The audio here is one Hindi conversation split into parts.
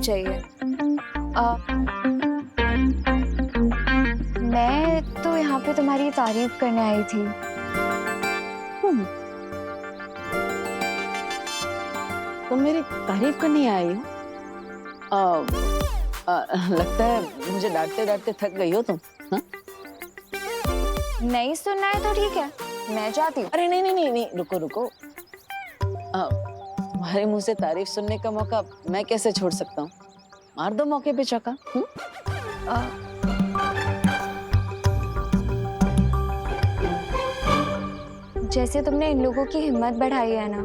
चाहिए। मैं तो यहाँ पे तुम्हारी तारीफ करने आई थी। तुम मेरी तारीफ करने आई हो? लगता है मुझे डांटते डांटते थक गई हो तुम। हाँ? नहीं सुनना है तो ठीक है, मैं जाती हूँ। अरे नहीं नहीं नहीं नहीं, रुको रुको। तुम्हारे मुंह से तारीफ सुनने का मौका मैं कैसे छोड़ सकता हूँ? मार दो मौके पे चौका। जैसे तुमने इन लोगों की हिम्मत बढ़ाई है ना,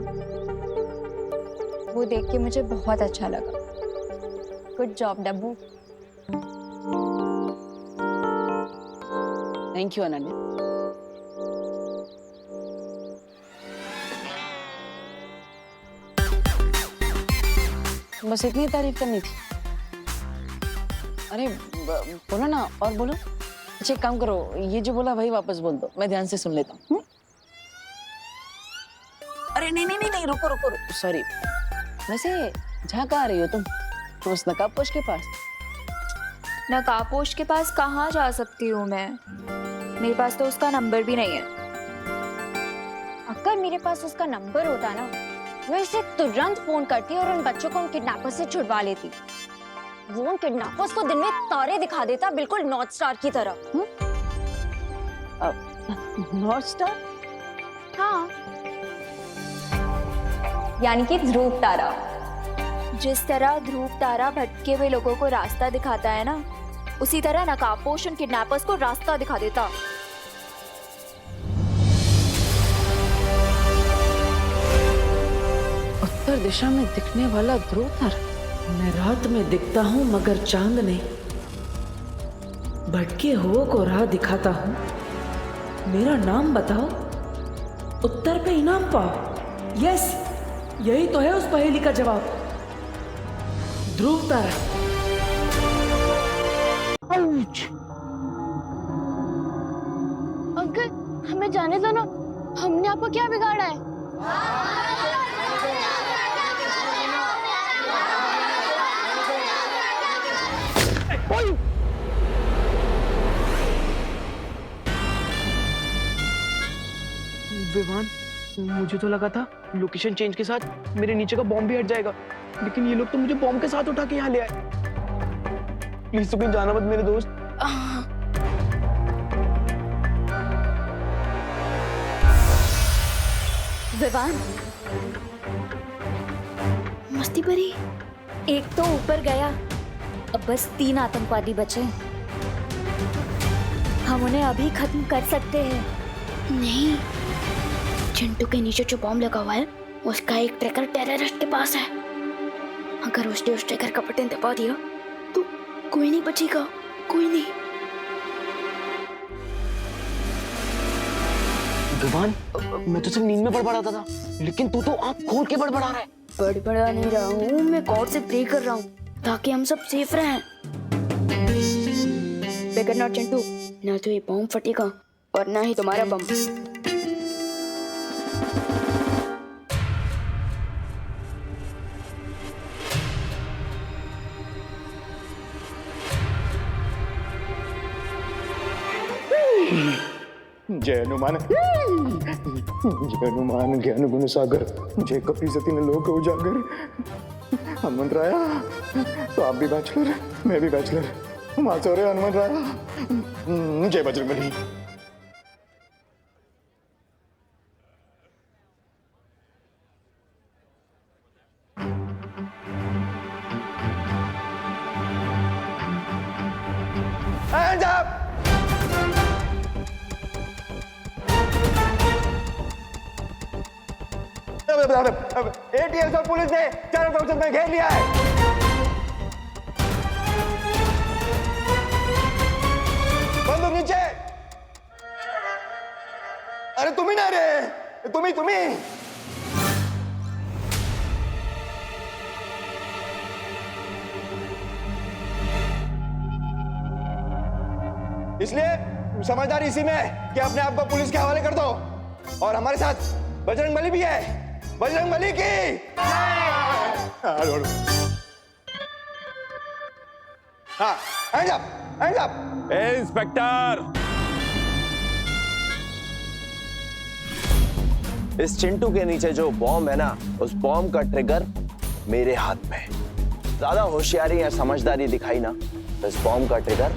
वो देख के मुझे बहुत अच्छा लगा। Good job Dabbu. Thank you Ananya. बस इतनी तारीफ करनी थी? अरे बोलो ना, और बोलो। अच्छा एक काम करो, ये जो बोला वही वापस बोल दो, मैं ध्यान से सुन लेता हूँ। अरे नहीं नहीं नहीं नहीं, रुको रुको रुको, सॉरी। वैसे जहाँ कहाँ रही हो तुम? उस नकाबपोश के पास? नकाबपोश के पास कहाँ जा सकती हूँ मैं? मेरे पास तो उसका नंबर भी नहीं है। अगर मेरे पास उसका नंबर होता ना, मैं इसे तुरंत फोन करती और उन बच्चों को उन किडनैपर्स से छुड़वा लेती। वो उन किडनैपर्स को दिन में तारे दिखा देता, बिल्कुल नॉर्थ स्टार की तरह। North star? हाँ, यानी कि ध्रुव तारा। जिस तरह ध्रुव तारा भटके हुए लोगों को रास्ता दिखाता है ना, उसी तरह नकाबपोश उन किडनैपर्स को रास्ता दिखा देता। उत्तर दिशा में दिखने वाला ध्रुव तारा। मैं रात में दिखता हूँ मगर चांद नहीं, भटके हुओं को राह दिखाता हूँ। मेरा नाम बताओ, उत्तर पे इनाम पाओ। यस, यही तो है उस पहेली का जवाब, ध्रुव तारा। अंकल हमें जाने दो ना, हमने आपको क्या बिगाड़ा है? विवान, मुझे तो लगा था लोकेशन चेंज के साथ मेरे नीचे का बॉम्ब भी हट जाएगा, लेकिन ये लोग तो मुझे बॉम्ब के साथ उठा के यहाँ ले आए। प्लीज तो कहीं जाना मत मेरे दोस्त। विवान, मस्ती परी। एक तो ऊपर गया, अब बस 3 आतंकवादी बचे। हम उन्हें अभी खत्म कर सकते हैं। नहीं, चिंटू के नीचे जो बॉम्ब लगा हुआ है, उसका एक ट्रैकर टेररिस्ट के पास है। अगर उसने उस ट्रैकर का बटन दबा दिया तो कोई नहीं बचेगा, कोई नहीं। विवान, मैं तो सिर्फ नींद में बड़बड़ाता था, लेकिन तू तो आंख खोल के बड़बड़ा रहा है। बड़बड़ा नहीं रहा हूँ, मैं गॉड से प्रे कर रहा हूँ ताकि हम सब सेफ रहें। बेगर नॉट चिंटू, ना तो ये बॉम्ब फटेगा और ना ही तुम्हारा बम। जय हनुमान, जय हनुमान ज्ञान गुण सागर, जय कपि सती लोक उजागर। हनुमंत राया, तो आप भी बैचलर, मैं भी बैचलर, हम आचार्य हनुमंत राया। जय बजरंगबली। Hands up! एटीएस और पुलिस ने चारों तरफ से घेर लिया है। बंदूक नीचे। अरे तुम ही ना रे, तुम ही। इसलिए समझदारी इसी में कि अपने आप को पुलिस के हवाले कर दो, और हमारे साथ बजरंगबली भी है। बजरंगबली की हाँ, hands up, hands up. Inspector, इस चिंटू के नीचे जो बॉम्ब है ना, उस बॉम्ब का ट्रिगर मेरे हाथ में है। ज्यादा होशियारी या समझदारी दिखाई ना तो इस बॉम्ब का ट्रिगर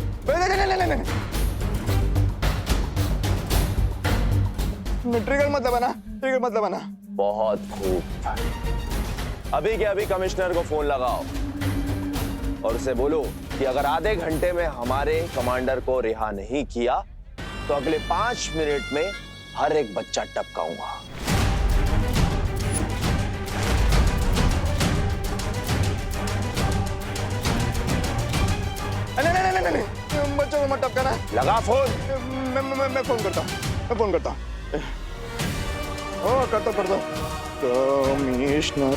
नहीं, ट्रिगर मत दबाना, ट्रिगर मत दबाना। बहुत खूब। अभी के अभी कमिश्नर को फोन लगाओ और उसे बोलो कि अगर आधे घंटे में हमारे कमांडर को रिहा नहीं किया तो अगले 5 मिनट में हर एक बच्चा टपकाऊंगा। नहीं, बच्चों को मत टपकाना। लगा फोन। मैं फोन करता हूँ, मैं फोन करता हूँ। ओ, करता कमिश्नर।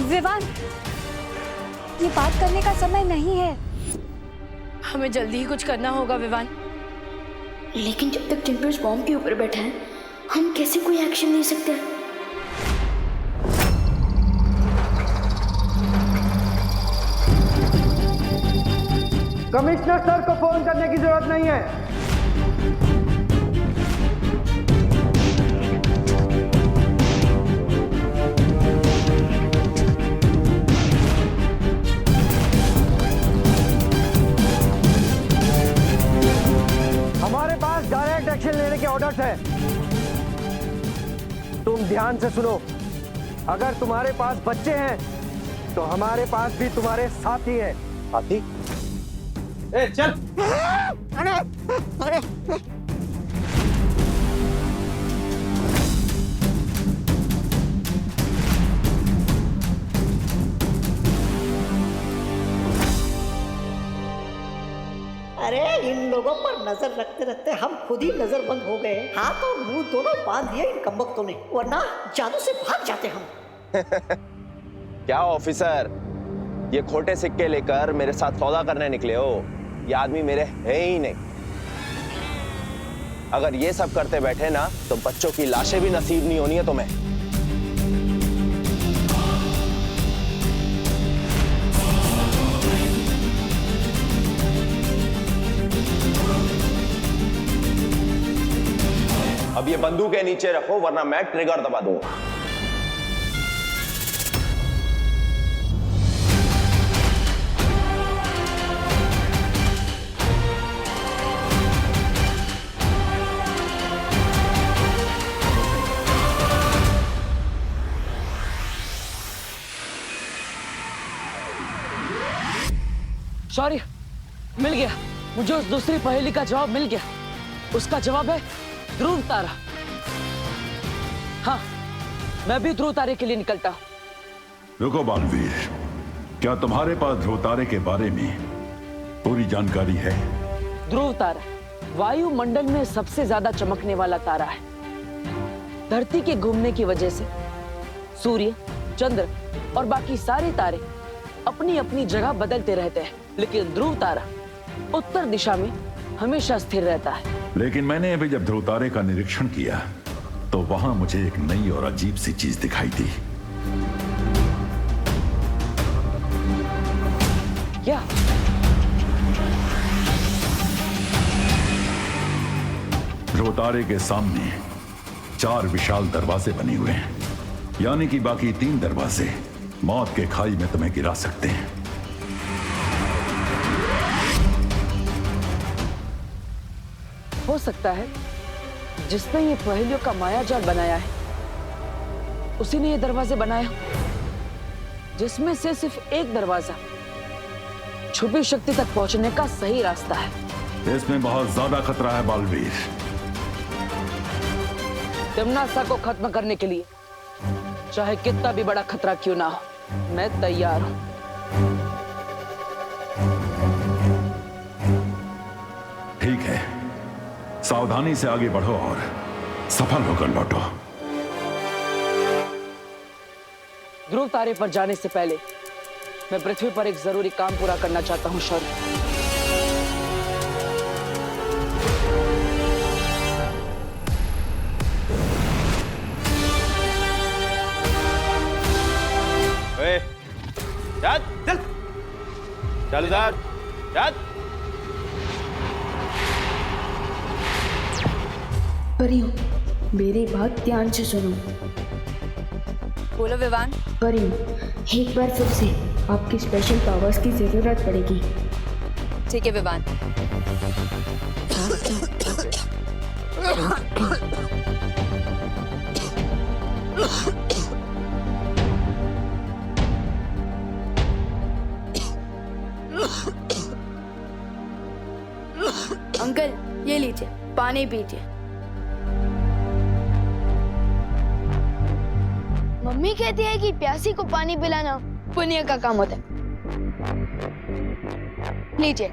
विवान, ये बात करने का समय नहीं है। हमें जल्दी ही कुछ करना होगा विवान। लेकिन जब तक चिंटू इस बॉम्ब के ऊपर बैठा है, हम कैसे कोई एक्शन ले सकते हैं? कमिश्नर सर को फोन करने की जरूरत नहीं है। हमारे पास डायरेक्ट एक्शन लेने के ऑर्डर्स हैं। तुम ध्यान से सुनो, अगर तुम्हारे पास बच्चे हैं तो हमारे पास भी तुम्हारे साथी हैं। साथी? ए, चल। अरे इन लोगों पर नजर रखते रखते हम खुद ही नजरबंद हो गए। हाथ और मुंह दोनों बांध दिए इन कमबख्तों ने, वरना जादू से भाग जाते हम। क्या ऑफिसर, ये खोटे सिक्के लेकर मेरे साथ सौदा करने निकले हो? ये आदमी मेरे है ही नहीं। अगर ये सब करते बैठे ना तो बच्चों की लाशें भी नसीब नहीं होनी है तुम्हें। अब ये बंदूक के नीचे रखो वरना मैं ट्रिगर दबा दूंगा। सॉरी, मिल गया मुझे उस दूसरी पहेली का जवाब मिल गया। उसका जवाब है ध्रुव तारा। हाँ, मैं भी ध्रुव तारे के लिए निकलता हूँ। रुको बालवीर, क्या तुम्हारे पास ध्रुव तारे के बारे में पूरी जानकारी है? ध्रुव तारा वायुमंडल में सबसे ज्यादा चमकने वाला तारा है। धरती के घूमने की वजह से सूर्य, चंद्र और बाकी सारे तारे अपनी अपनी जगह बदलते रहते हैं, लेकिन ध्रुव तारा उत्तर दिशा में हमेशा स्थिर रहता है। लेकिन मैंने अभी जब ध्रुव तारे का निरीक्षण किया तो वहां मुझे एक नई और अजीब सी चीज दिखाई दी। क्या? ध्रुव तारे के सामने 4 विशाल दरवाजे बने हुए हैं, यानी कि बाकी 3 दरवाजे मौत के खाई में तुम्हें गिरा सकते हैं। हो सकता है जिसने ये पहेलियों का मायाजाल बनाया है उसी ने ये दरवाजे बनाया, जिसमें से सिर्फ एक दरवाजा छुपी शक्ति तक पहुंचने का सही रास्ता है। इसमें बहुत ज्यादा खतरा है बालवीर। तिम्नासा को खत्म करने के लिए चाहे कितना भी बड़ा खतरा क्यों ना हो, मैं तैयार हूं। ठीक है, सावधानी से आगे बढ़ो और सफल होकर लौटो। ध्रुव तारे पर जाने से पहले मैं पृथ्वी पर एक जरूरी काम पूरा करना चाहता हूं शौर्य। चल चल चल उधर, चल। परियों, मेरी बात ध्यान से सुनो। बोलो विवान। परियों, एक बार फिर से आपकी स्पेशल पावर्स की जरूरत पड़ेगी। ठीक है विवान। अंकल, ये लीजिए, पानी पीजिए। मम्मी कहती है कि प्यासी को पानी पिलाना पुण्य का काम होता है। लीजिए।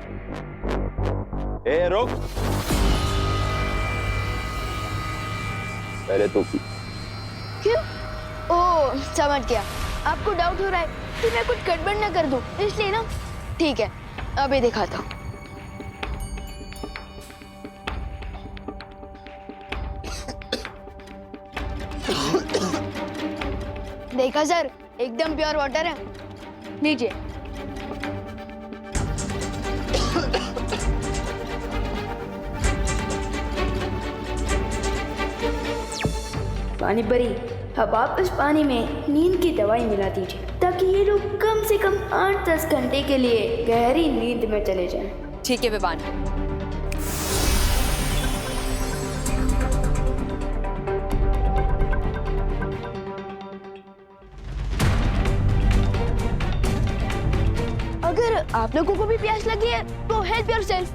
ए रुक, पहले तू पी। क्यों? ओह, समझ गया। आपको डाउट हो रहा है कि मैं कुछ गड़बड़ ना कर दूं, इसलिए ना। ठीक है, अभी दिखाता हूँ। देखा सर, एकदम प्योर वाटर है। लीजिए। पानी परी, अब आप इस पानी में नींद की दवाई मिला दीजिए ताकि ये लोग कम से कम 8-10 घंटे के लिए गहरी नींद में चले जाएं। ठीक है विवान। अगर आप लोगों को भी प्यास लगी है तो हेल्प योरसेल्फ।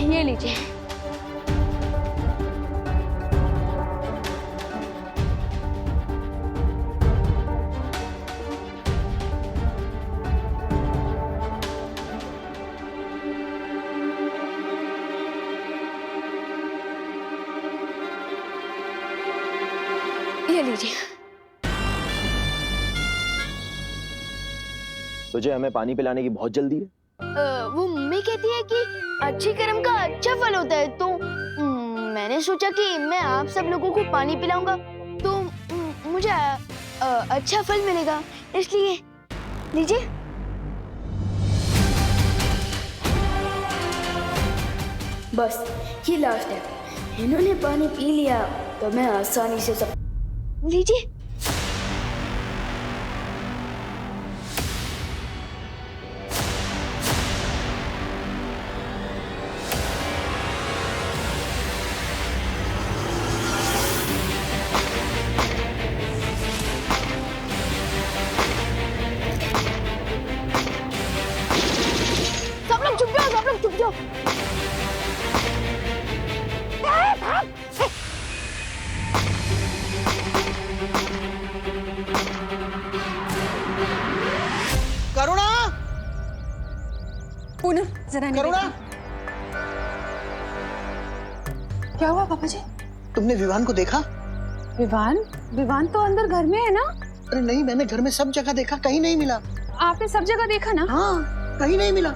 ये लीजिए। ये लीजिए। तुझे हमें पानी पिलाने की बहुत जल्दी है? वो मम्मी कहती है कि अच्छे कर्म का अच्छा फल होता है, तो मैंने सोचा कि मैं आप सब लोगों को पानी पिलाऊंगा तो मुझे अच्छा फल मिलेगा, इसलिए लीजिए। बस ये लास्ट है। इन्होंने पानी पी लिया तो मैं आसानी से सब। लीजिए। सब लोग चुप जाओ, सब लोग चुप जाओ। करुणा, पूनम जरा करुणा, क्या हुआ पापा जी? तुमने विवान को देखा? विवान? विवान तो अंदर घर में है ना? अरे नहीं, मैंने घर में सब जगह देखा, कहीं नहीं मिला। आपने सब जगह देखा ना? हाँ, कहीं नहीं मिला।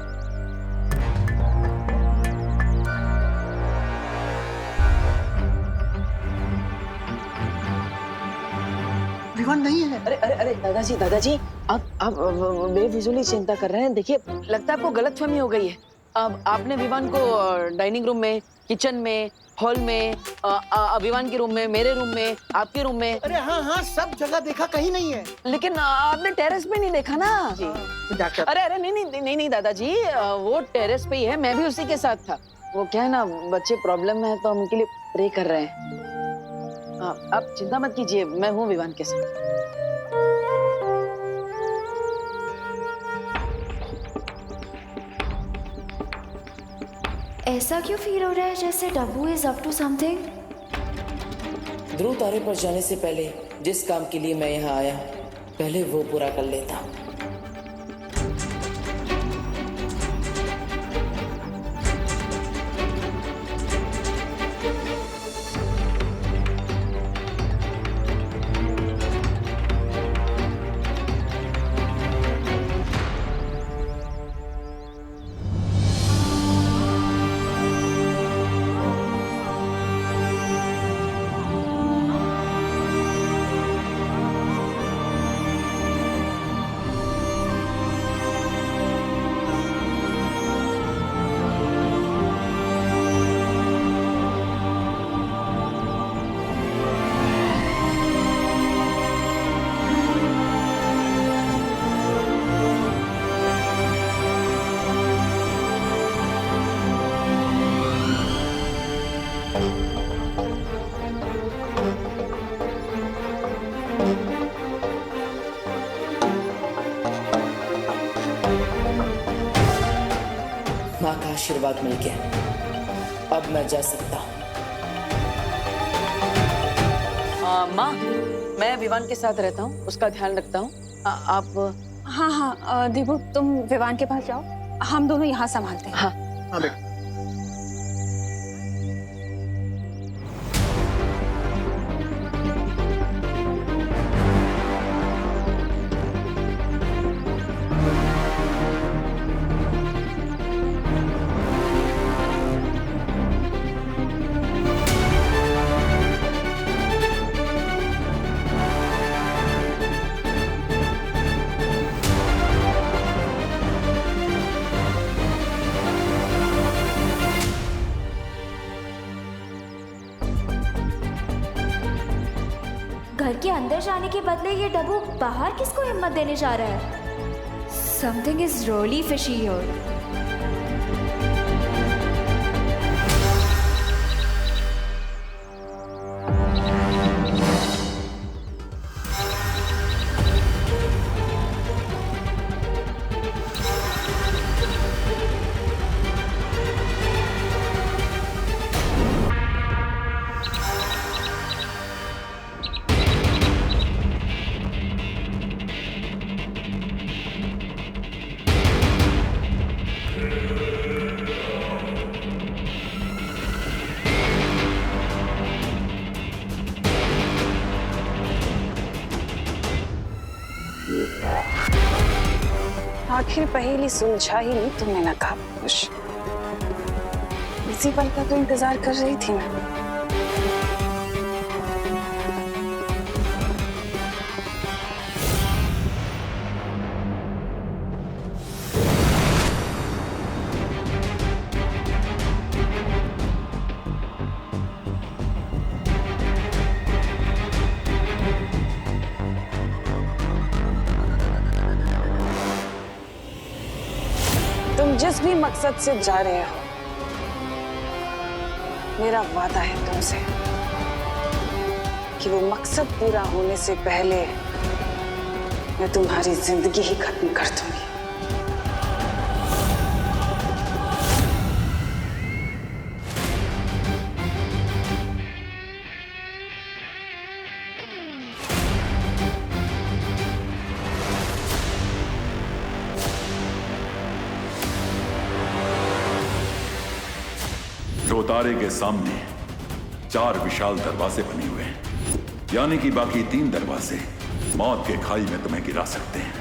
विवान नहीं है। अरे अरे अरे दादाजी, आप बेफिजूली चिंता कर रहे हैं। देखिए, लगता है आपको गलतफहमी हो गई है। अब आपने विवान को डाइनिंग रूम में, किचन में, हॉल में, विवान के रूम में, मेरे रूम में, आपके रूम में। अरे हाँ हाँ, सब जगह देखा, कहीं नहीं है। लेकिन आपने टेरेस पे नहीं देखा ना? डॉक्टर, अरे अरे नहीं दादाजी, वो टेरेस पे ही है। मैं भी उसी के साथ था। वो क्या है ना, बच्चे प्रॉब्लम में है तो हम उनके लिए प्रे कर रहे हैं। आप चिंता मत कीजिए, मैं हूँ विवान के साथ। ऐसा क्यों फील हो रहा है जैसे डब्बू इज अप टू समथिंग? ध्रुव तारे पर जाने से पहले जिस काम के लिए मैं यहाँ आया, पहले वो पूरा कर लेता। आशीर्वाद मिल गया। अब मैं जा सकता हूँ। माँ, मैं विवान के साथ रहता हूँ, उसका ध्यान रखता हूँ। आप हाँ हाँ दीपू, तुम विवान के पास जाओ, हम दोनों यहाँ संभालते हैं। हाँ हाँ बेटा। घर के अंदर जाने के बदले ये डब्बू बाहर किसको हिम्मत देने जा रहा है? Something is really fishy here. आखिर पहेली सुलझा ही नहीं तो मैं नकाब खुश। इसी पल का तो इंतजार कर रही थी मैं। तुम जिस भी मकसद से जा रहे हो, मेरा वादा है तुमसे कि वो मकसद पूरा होने से पहले मैं तुम्हारी जिंदगी ही खत्म कर दूंगी। रोतारे के सामने 4 विशाल दरवाजे बने हुए हैं, यानी कि बाकी 3 दरवाजे मौत के खाई में तुम्हें गिरा सकते हैं।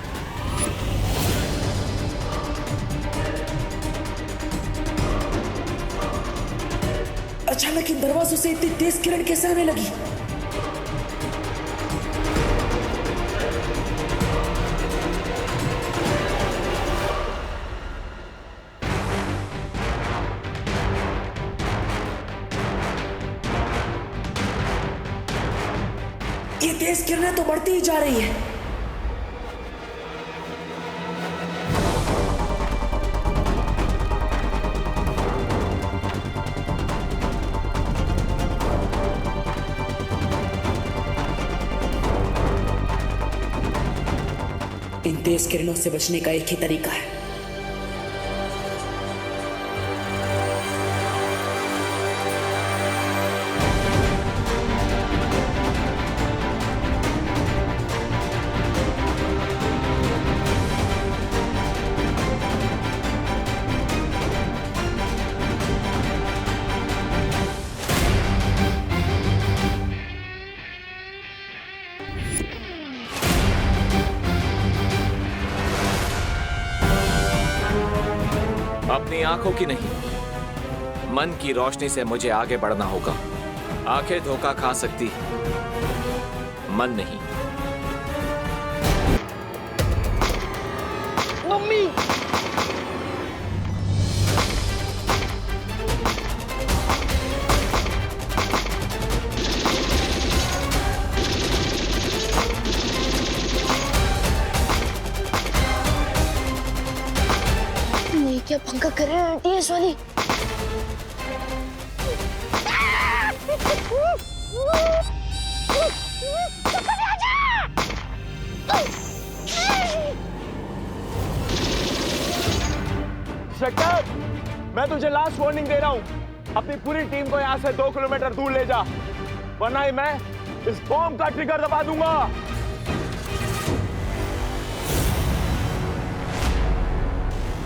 अचानक इन दरवाजों से इतनी तेज किरण कैसे आने लगी? ये तेज किरणें तो बढ़ती ही जा रही है। इन तेज किरणों से बचने का एक ही तरीका है। अपनी आंखों की नहीं, मन की रोशनी से मुझे आगे बढ़ना होगा। आंखें धोखा खा सकती, मन नहीं। मम्मी, ये क्या पंखा कर रहे हैं आंटी इस वाली? इंस्पेक्टर, मैं तुझे लास्ट वार्निंग दे रहा हूँ, अपनी पूरी टीम को यहाँ से 2 किलोमीटर दूर ले जा, वरना ही मैं इस बॉम्ब का ट्रिगर दबा दूंगा।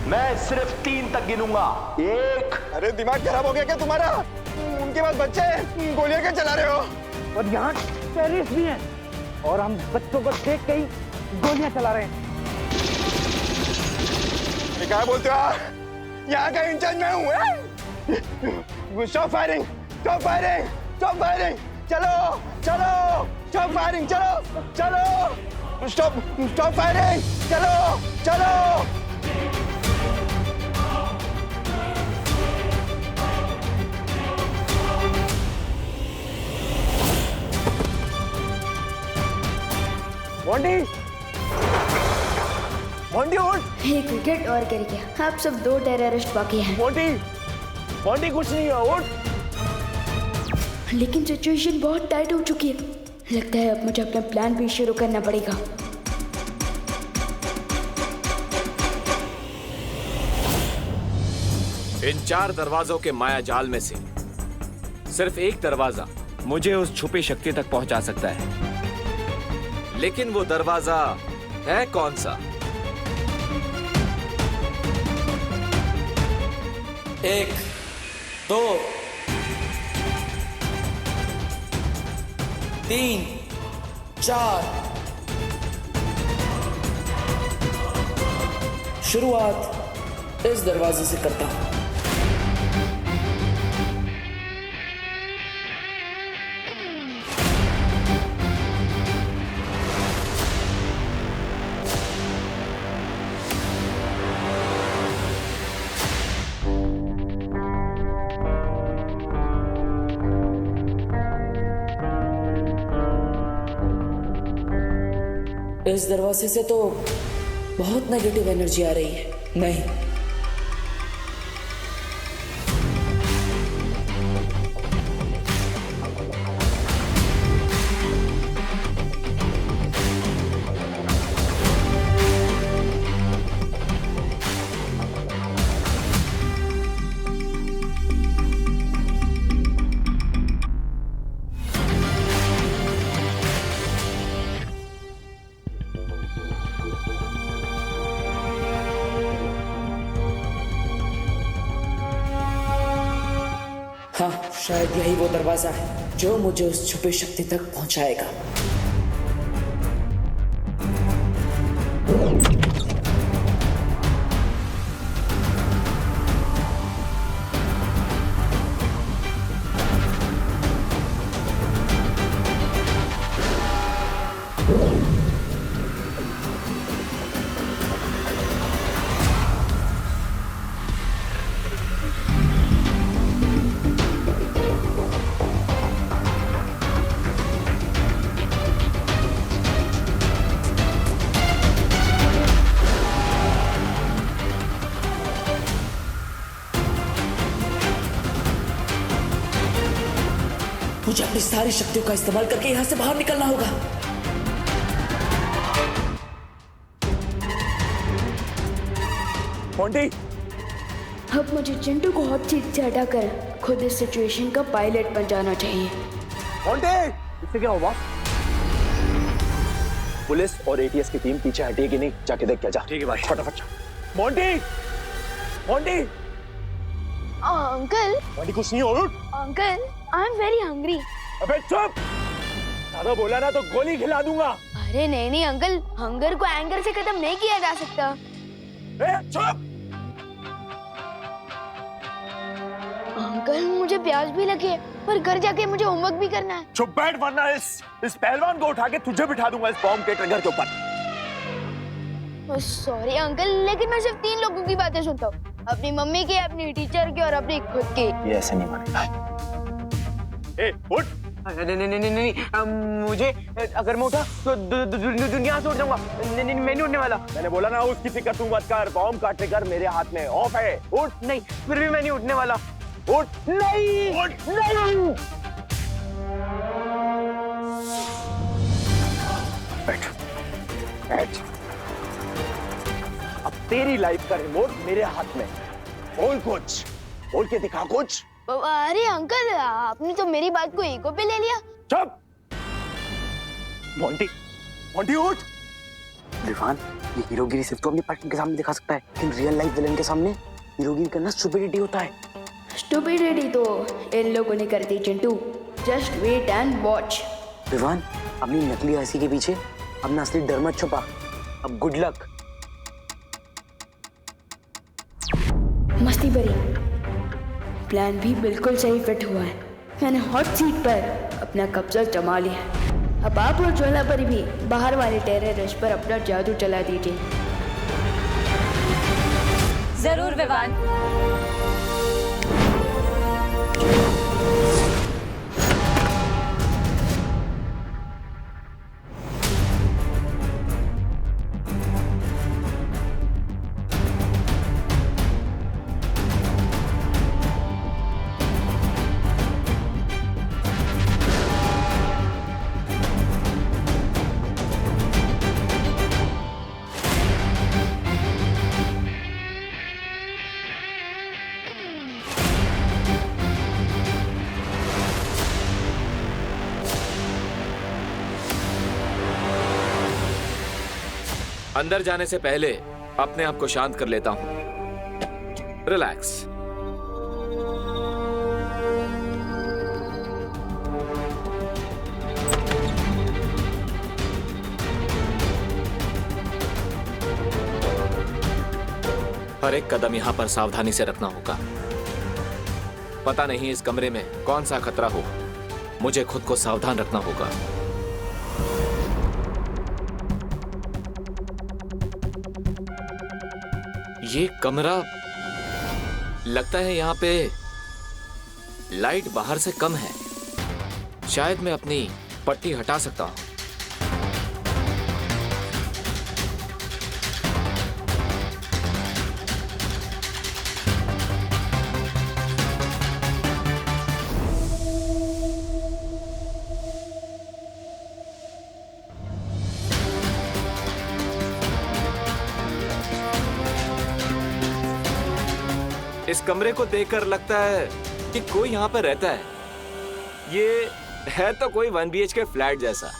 मैं सिर्फ 3 तक गिनूंगा। 1। अरे दिमाग खराब हो गया क्या तुम्हारा? उनके पास बच्चे हैं, गोलियां क्या चला रहे हो? और यहाँ टेररिस्ट भी हैं और हम बच्चों को देख के ही गोलियां चला रहे हैं। क्या बोलते हो आप? यहाँ का इंचार्ज मैं हूँ। Stop firing, stop firing, stop firing, चलो चलो, स्टॉप फायरिंग, चलो चलो, स्टॉप स्टॉप फायरिंग, चलो चलो। मोंटी, मोंटी उठ। एक विकेट और गिर गया। आप सब 2 टेररिस्ट बाकी हैं। मोंटी, मोंटी कुछ नहीं है, उठ। लेकिन सिचुएशन बहुत टाइट हो चुकी है। लगता है अब मुझे अपना प्लान भी शुरू करना पड़ेगा। इन 4 दरवाजों के माया जाल में से सिर्फ एक दरवाजा मुझे उस छुपी शक्ति तक पहुंचा सकता है, लेकिन वो दरवाजा है कौन सा? 1, 2, 3, 4। शुरुआत इस दरवाजे से करता हूं। इस दरवाजे से तो बहुत नेगेटिव एनर्जी आ रही है। नहीं, हाँ, शायद यही वो दरवाजा है जो मुझे उस छुपी शक्ति तक पहुंचाएगा। मुझे अपनी सारी शक्तियों का इस्तेमाल करके यहाँ से बाहर निकलना होगा। मोंटी, अब मुझे चिंटू को हॉट सीट से हटाकर खुद इस सिचुएशन का पायलट बन जाना चाहिए। मोंटी, इससे क्या हुआ? पुलिस और एटीएस की टीम पीछे हटी है कि नहीं, जाके देख क्या जा। ठीक है भाई, फटाफट। मोंटी, मोंटी, अंकल, मोंटी कुछ नहीं हो। Uncle, I am very hungry. अबे चुप, ज्यादा बोला ना तो गोली खिला दूंगा। अरे नहीं नहीं अंकल, हंगर को एंगर से खत्म नहीं किया जा सकता। चुप। अंकल, मुझे प्यास भी लगी है और घर जाके मुझे होमवर्क भी करना है। चुप बैठ, वरना इस पहलवान को उठा के तुझे बिठा दूंगा इस बॉम्ब के ट्रिगर के ऊपर। सॉरी अंकल, लेकिन मैं सिर्फ 3 लोगों की बातें सुनता हूँ, अपनी मम्मी की, अपनी टीचर की और अपनी खुद की। ये ऐसे नहीं मानेगा। ए, उठ। नहीं, मुझे अगर मैं उठा तो दुनिया से उठ जाऊंगा। नहीं, मैं नहीं उठने वाला। मैंने बोला ना उसकी फिक्र तू मत कर, बॉम्ब का ट्रिगर मेरे हाथ में ऑफ है। उठ। नहीं, फिर भी मैं नहीं उठने वाला। उठ। नहीं, उठ। नहीं। बैठ, बैठ। अब तेरी लाइफ का रिमोट मेरे हाथ में। बोल कुछ। बोल के दिखा कुछ। अरे अंकल, आपने तो मेरी बात को ईगो पे ले लिया। चुप। मोंटी, मोंटी उठ। विवान, ये हीरोगिरी सिर्फ तो अपनी पार्टनर के सामने दिखा सकता है, लेकिन रियल लाइफ विलन के सामने हीरोगिरी करना स्टुपिडिटी होता है। स्टुपिडिटी तो इन लोगों ने कर दी Chintu. Just wait and watch. Vivaan, अपनी नकली हंसी के पीछे अपना असली डर मत छुपा। अब गुड लक। मस्ती भरी प्लान भी बिल्कुल सही फिट हुआ है। मैंने हॉट सीट पर अपना कब्जा जमा लिया है। अब आप और ज्वाला पर भी बाहर वाले टेररिस्ट पर अपना जादू चला दीजिए। जरूर विवान। अंदर जाने से पहले अपने आप को शांत कर लेता हूं। रिलैक्स। हर एक कदम यहां पर सावधानी से रखना होगा। पता नहीं इस कमरे में कौन सा खतरा हो, मुझे खुद को सावधान रखना होगा। ये कमरा लगता है यहाँ पे लाइट बाहर से कम है। शायद मैं अपनी पट्टी हटा सकता हूँ। इस कमरे को देखकर लगता है कि कोई यहाँ पर रहता है। ये है तो कोई 1 BHK फ्लैट जैसा।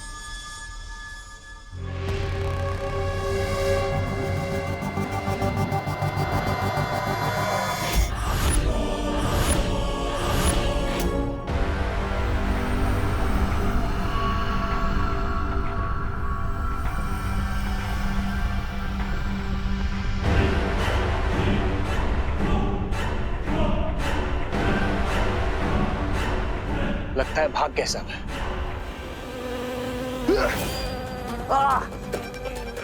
लगता है भाग गए सब।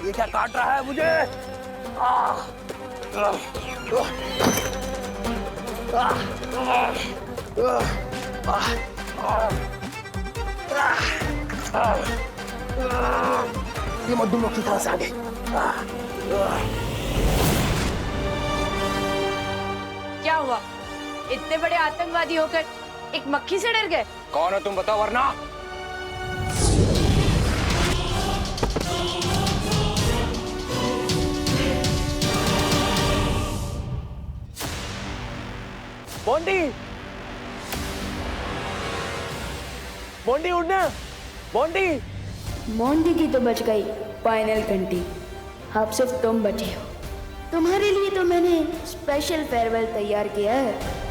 ये क्या काट रहा है मुझे? ये मधुमक्खी की तरह से आ गई। क्या हुआ? इतने बड़े आतंकवादी होकर एक मक्खी से डर गए? कौन हो तुम बताओ वरना। बॉन्डी, बॉन्डी उठना। बॉन्डी, मोंटी की तो बच गई फाइनल घंटी। अब सिर्फ तुम बचे हो। तुम्हारे लिए तो मैंने स्पेशल फेयरवेल तैयार किया है।